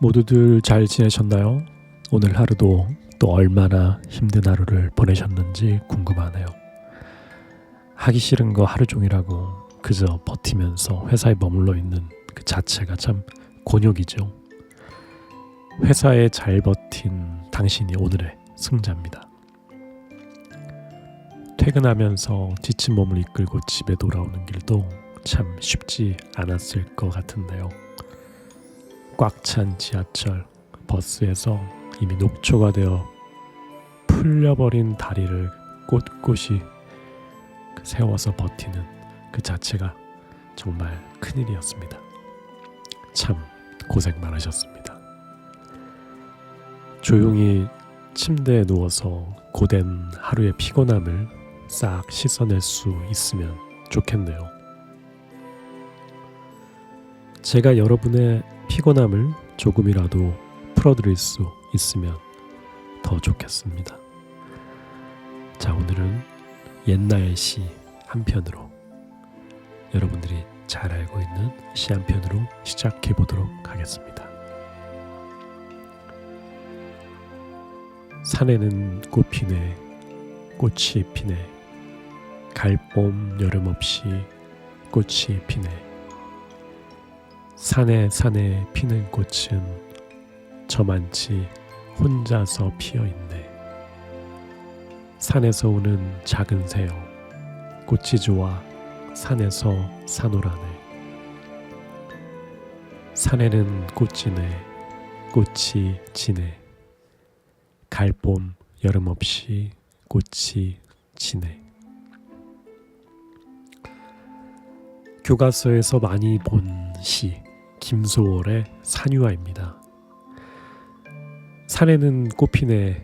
모두들 잘 지내셨나요? 오늘 하루도 또 얼마나 힘든 하루를 보내셨는지 궁금하네요. 하기 싫은 거 하루 종일 하고 그저 버티면서 회사에 머물러 있는 그 자체가 참 곤욕이죠. 회사에 잘 버틴 당신이 오늘의 승자입니다. 퇴근하면서 지친 몸을 이끌고 집에 돌아오는 길도 참 쉽지 않았을 것 같은데요. 꽉 찬 지하철, 버스에서 이미 녹초가 되어 풀려버린 다리를 꼿꼿이 세워서 버티는 그 자체가 정말 큰일이었습니다. 참 고생 많으셨습니다. 조용히 침대에 누워서 고된 하루의 피곤함을 싹 씻어낼 수 있으면 좋겠네요. 제가 여러분의 피곤함을 조금이라도 풀어드릴 수 있으면 더 좋겠습니다. 자, 오늘은 옛날 시 한 편으로 여러분들이 잘 알고 있는 시 한 편으로 시작해 보도록 하겠습니다. 산에는 꽃 피네, 꽃이 피네, 갈봄 여름 없이 꽃이 피네. 산에 피는 꽃은 저만치 혼자서 피어있네. 산에서 오는 작은 새여, 꽃이 좋아 산에서 사노라네. 산에는 꽃이네, 꽃이 지네, 갈봄 여름 없이 꽃이 지네. 교과서에서 많이 본 시, 김소월의 산유화입니다. 산에는 꽃피네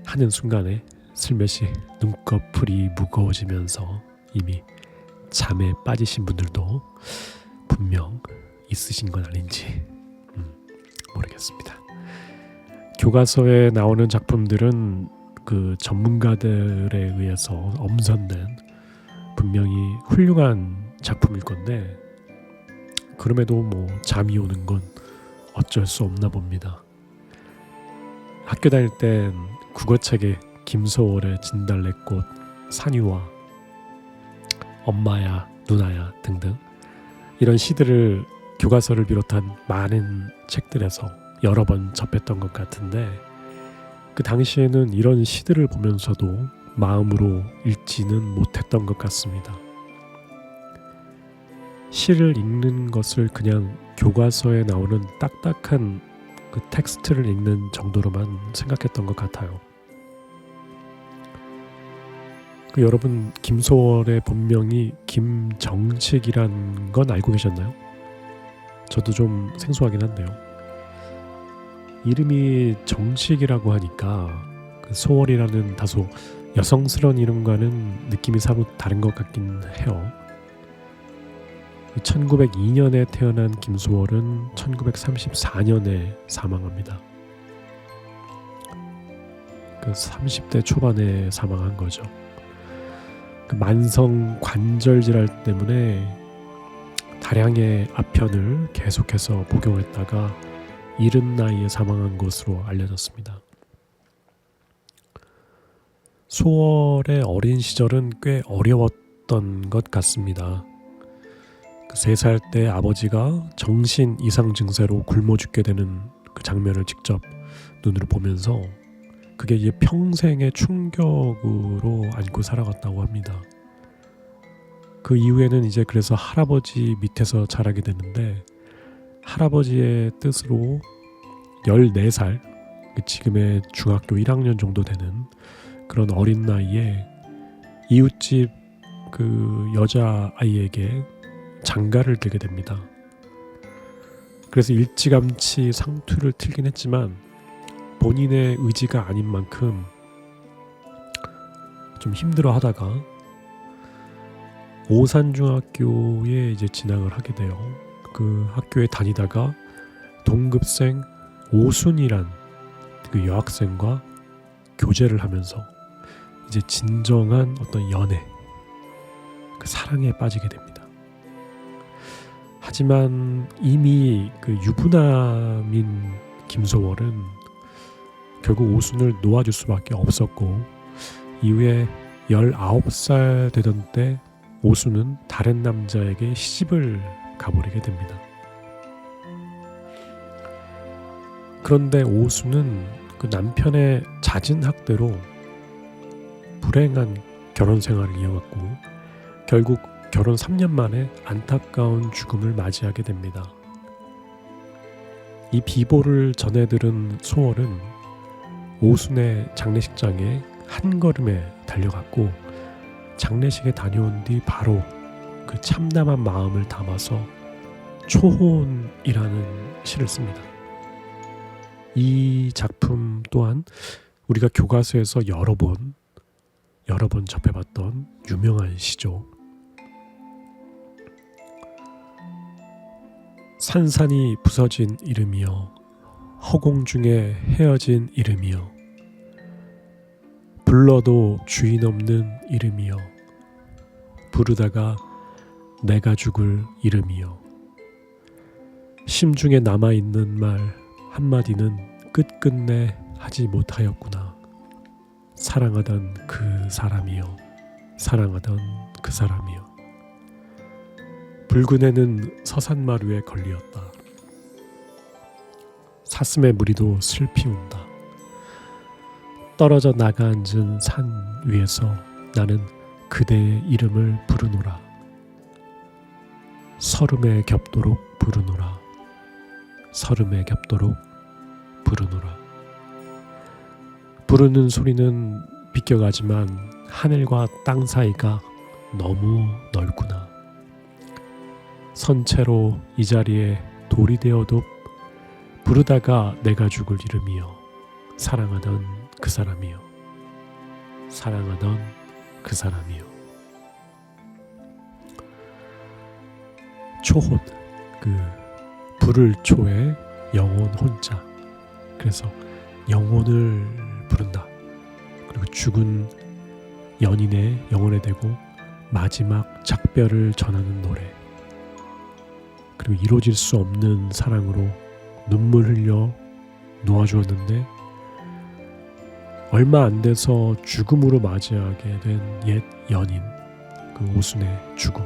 하는 순간에 슬며시 눈꺼풀이 무거워지면서 이미 잠에 빠지신 분들도 분명 있으신 건 아닌지 모르겠습니다. 교과서에 나오는 작품들은 그 전문가들에 의해서 엄선된 분명히 훌륭한 작품일 건데, 그럼에도 뭐 잠이 오는 건 어쩔 수 없나 봅니다. 학교 다닐 땐 국어책에 김소월의 진달래꽃, 산유화, 엄마야, 누나야 등등 이런 시들을 교과서를 비롯한 많은 책들에서 여러 번 접했던 것 같은데, 그 당시에는 이런 시들을 보면서도 마음으로 읽지는 못했던 것 같습니다. 시를 읽는 것을 그냥 교과서에 나오는 딱딱한 그 텍스트를 읽는 정도로만 생각했던 것 같아요. 그 여러분, 김소월의 본명이 김정식이란 건 알고 계셨나요? 저도 좀 생소하긴 한데요. 이름이 정식이라고 하니까 그 소월이라는 다소 여성스러운 이름과는 느낌이 사뭇 다른 것 같긴 해요. 1902년에 태어난 김소월은 1934년에 사망합니다. 그 30대 초반에 사망한 거죠. 그 만성 관절 질환 때문에 다량의 아편을 계속해서 복용했다가 이른 나이에 사망한 것으로 알려졌습니다. 소월의 어린 시절은 꽤 어려웠던 것 같습니다. 3살 때 아버지가 정신 이상 증세로 굶어 죽게 되는 그 장면을 직접 눈으로 보면서 그게 이제 평생의 충격으로 안고 살아갔다고 합니다. 그 이후에는 이제 그래서 할아버지 밑에서 자라게 되는데, 할아버지의 뜻으로 14살, 지금의 중학교 1학년 정도 되는 그런 어린 나이에 이웃집 그 여자아이에게 장가를 들게 됩니다. 그래서 일찌감치 상투를 틀긴 했지만 본인의 의지가 아닌 만큼 좀 힘들어 하다가 오산중학교에 이제 진학을 하게 돼요. 그 학교에 다니다가 동급생 오순이란 그 여학생과 교제를 하면서 이제 진정한 어떤 연애, 그 사랑에 빠지게 됩니다. 하지만 이미 그 유부남인 김소월은 결국 오순을 놓아줄 수밖에 없었고, 이후에 19살 되던 때 오순은 다른 남자에게 시집을 가버리게 됩니다. 그런데 오순은 그 남편의 잦은 학대로 불행한 결혼 생활을 이어갔고, 결국 결혼 3년 만에 안타까운 죽음을 맞이하게 됩니다. 이 비보를 전해 들은 소월은 오순의 장례식장에 한 걸음에 달려갔고, 장례식에 다녀온 뒤 바로 그 참담한 마음을 담아서 초혼이라는 시를 씁니다. 이 작품 또한 우리가 교과서에서 여러 번 접해봤던 유명한 시죠. 산산이 부서진 이름이여, 허공 중에 헤어진 이름이여, 불러도 주인 없는 이름이여, 부르다가 내가 죽을 이름이여, 심중에 남아있는 말 한마디는 끝끝내 하지 못하였구나. 사랑하던 그 사람이여, 사랑하던 그 사람이여. 붉은 해는 서산마루에 걸리었다. 사슴의 무리도 슬피 운다. 떨어져 나가 앉은 산 위에서 나는 그대의 이름을 부르노라. 설움에 겹도록 부르노라. 설움에 겹도록 부르노라. 부르는 소리는 비껴가지만 하늘과 땅 사이가 너무 넓구나. 선체로 이 자리에 돌이 되어도 부르다가 내가 죽을 이름이여, 사랑하던 그 사람이여, 사랑하던 그 사람이여. 초혼, 그 불을 초에 영혼 혼자. 그래서 영혼을 부른다. 그리고 죽은 연인의 영혼에 대고 마지막 작별을 전하는 노래. 그리고 이루어질 수 없는 사랑으로 눈물 흘려 놓아주었는데 얼마 안 돼서 죽음으로 맞이하게 된 옛 연인, 그 오순의 죽음.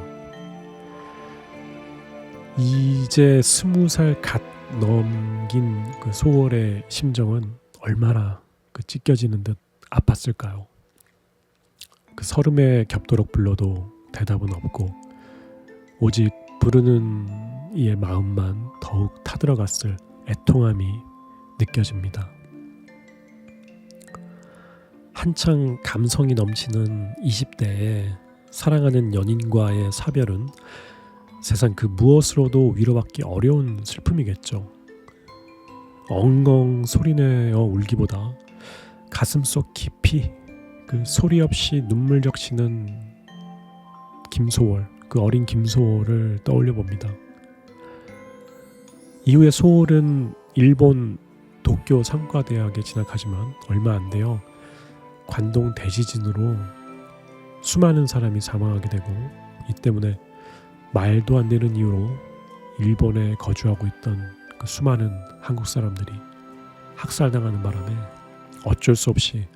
이제 20살 갓 넘긴 그 소월의 심정은 얼마나 그 찢겨지는 듯 아팠을까요? 그 설움에 겹도록 불러도 대답은 없고 오직 부르는 이의 마음만 더욱 타들어갔을 애통함이 느껴집니다. 한창 감성이 넘치는 20대에 사랑하는 연인과의 사별은 세상 그 무엇으로도 위로받기 어려운 슬픔이겠죠. 엉엉 소리내어 울기보다 가슴속 깊이 그 소리 없이 눈물 적시는 김소월, 그 어린 김소월을 떠올려 봅니다. 이후에 소월은 일본 도쿄 상과대학에 진학하지만 얼마 안 돼요 관동 대지진으로 수많은 사람이 사망하게 되고, 이 때문에 말도 안 되는 이유로 일본에 거주하고 있던 그 수많은 한국 사람들이 학살당하는 바람에 어쩔 수 없이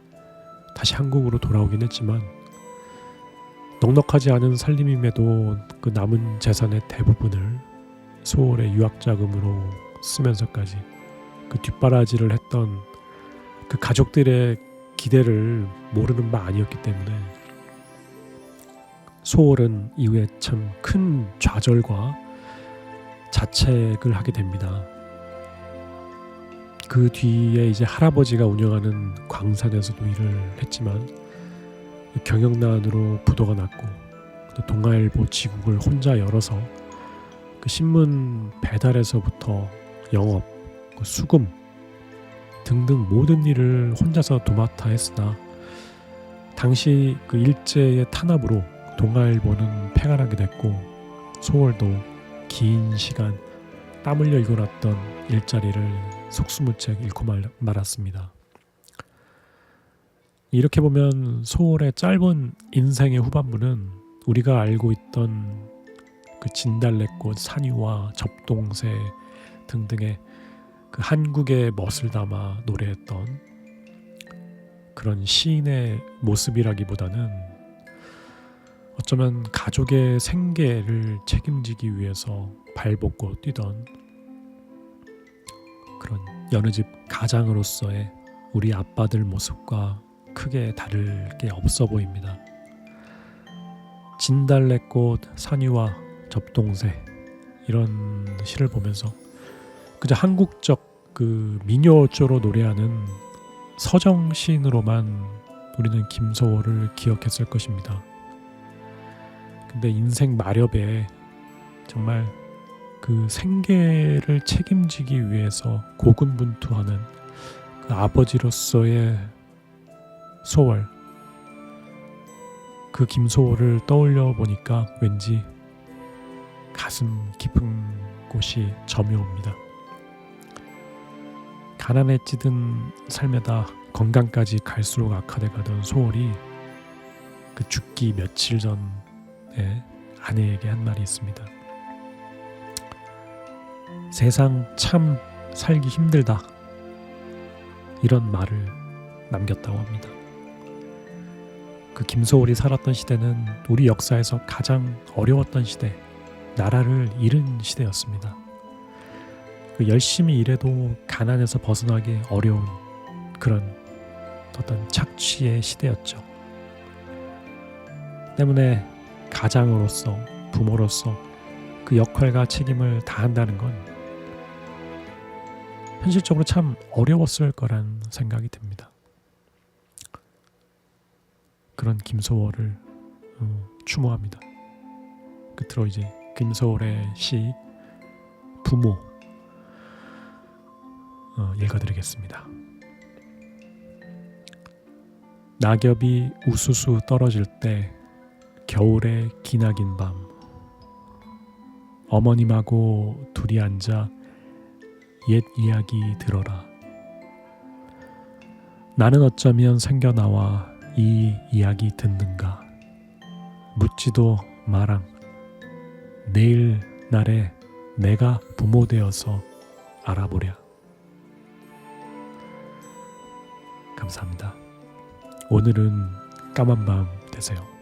다시 한국으로 돌아오긴 했지만, 넉넉하지 않은 살림임에도 그 남은 재산의 대부분을 소월의 유학자금으로 쓰면서까지 그 뒷바라지를 했던 그 가족들의 기대를 모르는 바 아니었기 때문에 소월은 이후에 참 큰 좌절과 자책을 하게 됩니다. 그 뒤에 이제 할아버지가 운영하는 광산에서도 일을 했지만 경영난으로 부도가 났고, 또 동아일보 지국을 혼자 열어서 그 신문 배달에서부터 영업, 수금 등등 모든 일을 혼자서 도맡아 했으나 당시 그 일제의 탄압으로 동아일보는 폐간하게 됐고, 소월도 긴 시간 땀 흘려 읽어놨던 일자리를 속수무책 잃고 말았습니다. 이렇게 보면 소월의 짧은 인생의 후반부는 우리가 알고 있던 그 진달래꽃, 산유와 접동새 등등의 그 한국의 멋을 담아 노래했던 그런 시인의 모습이라기보다는 어쩌면 가족의 생계를 책임지기 위해서 발벗고 뛰던 그런 여느 집 가장으로서의 우리 아빠들 모습과 크게 다를 게 없어 보입니다. 진달래꽃 산이와 접동새 이런 시를 보면서 그저 한국적 그 민요조로 노래하는 서정 시인으로만 우리는 김소월을 기억했을 것입니다. 근데 인생 마렵에 정말 그 생계를 책임지기 위해서 고군분투하는 그 아버지로서의 소월, 그 김소월을 떠올려 보니까 왠지 가슴 깊은 곳이 점이 옵니다. 가난에 찌든 삶에다 건강까지 갈수록 악화돼 가던 소월이 그 죽기 며칠 전에 아내에게 한 말이 있습니다. 세상 참 살기 힘들다, 이런 말을 남겼다고 합니다. 그 김소월이 살았던 시대는 우리 역사에서 가장 어려웠던 시대, 나라를 잃은 시대였습니다. 그 열심히 일해도 가난에서 벗어나기 어려운 그런 어떤 착취의 시대였죠. 때문에 가장으로서, 부모로서 그 역할과 책임을 다한다는 건 현실적으로 참 어려웠을 거란 생각이 듭니다. 그런 김소월을 추모합니다. 끝으로 이제 김소월의 시 부모 읽어드리겠습니다. 낙엽이 우수수 떨어질 때 겨울의 기나긴 밤, 어머님하고 둘이 앉아 옛 이야기 들어라. 나는 어쩌면 생겨나와 이 이야기 듣는가. 묻지도 마랑. 내일 날에 내가 부모 되어서 알아보랴. 감사합니다. 오늘은 까만 밤 되세요.